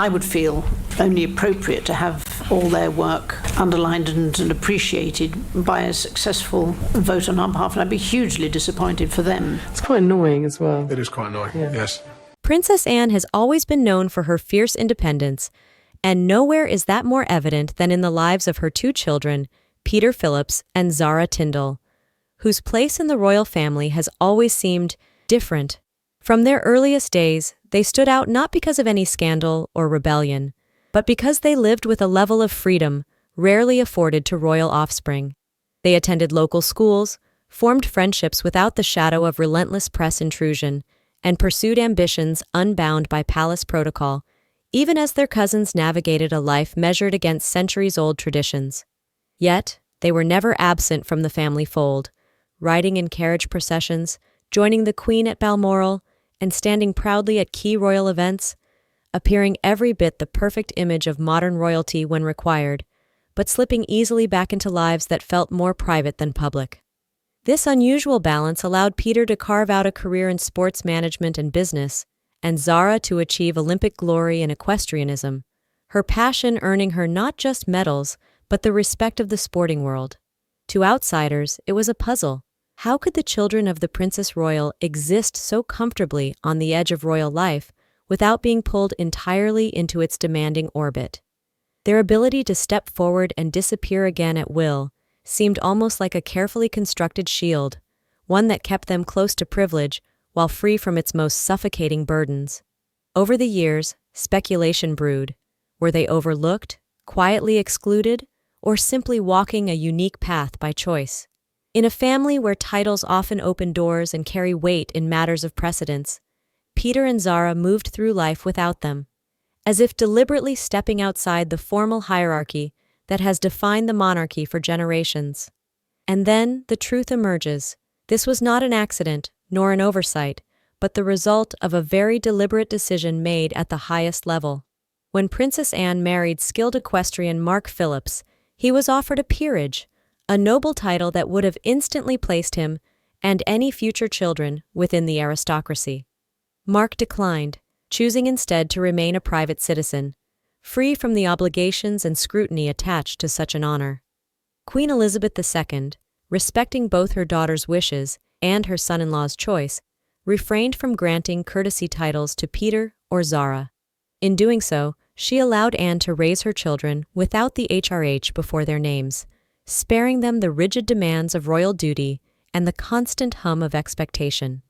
I would feel only appropriate to have all their work underlined and appreciated by a successful vote on our behalf, and I'd be hugely disappointed for them. It's quite annoying as well. It is quite annoying, yes. Princess Anne has always been known for her fierce independence, and nowhere is that more evident than in the lives of her two children, Peter Phillips and Zara Tindall, whose place in the royal family has always seemed different. From their earliest days, they stood out not because of any scandal or rebellion, but because they lived with a level of freedom rarely afforded to royal offspring. They attended local schools, formed friendships without the shadow of relentless press intrusion, and pursued ambitions unbound by palace protocol, even as their cousins navigated a life measured against centuries-old traditions. Yet, they were never absent from the family fold, riding in carriage processions, joining the Queen at Balmoral, and standing proudly at key royal events, appearing every bit the perfect image of modern royalty when required, but slipping easily back into lives that felt more private than public. This unusual balance allowed Peter to carve out a career in sports management and business, and Zara to achieve Olympic glory in equestrianism, her passion earning her not just medals, but the respect of the sporting world. To outsiders, it was a puzzle. How could the children of the Princess Royal exist so comfortably on the edge of royal life without being pulled entirely into its demanding orbit? Their ability to step forward and disappear again at will seemed almost like a carefully constructed shield, one that kept them close to privilege while free from its most suffocating burdens. Over the years, speculation brewed. Were they overlooked, quietly excluded, or simply walking a unique path by choice? In a family where titles often open doors and carry weight in matters of precedence, Peter and Zara moved through life without them, as if deliberately stepping outside the formal hierarchy that has defined the monarchy for generations. And then the truth emerges. This was not an accident, nor an oversight, but the result of a very deliberate decision made at the highest level. When Princess Anne married skilled equestrian Mark Phillips, he was offered a peerage, a noble title that would have instantly placed him and any future children within the aristocracy. Mark declined, choosing instead to remain a private citizen, free from the obligations and scrutiny attached to such an honor. Queen Elizabeth II, respecting both her daughter's wishes and her son-in-law's choice, refrained from granting courtesy titles to Peter or Zara. In doing so, she allowed Anne to raise her children without the HRH before their names, sparing them the rigid demands of royal duty and the constant hum of expectation.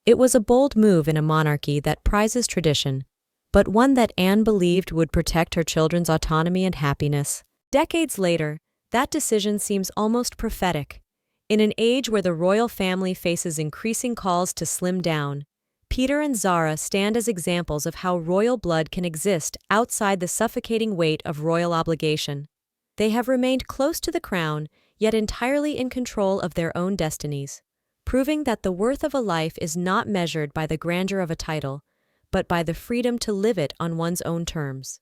It was a bold move in a monarchy that prizes tradition, but one that Anne believed would protect her children's autonomy and happiness. Decades later, that decision seems almost prophetic. In an age where the royal family faces increasing calls to slim down, Peter and Zara stand as examples of how royal blood can exist outside the suffocating weight of royal obligation. They have remained close to the crown, yet entirely in control of their own destinies, proving that the worth of a life is not measured by the grandeur of a title, but by the freedom to live it on one's own terms.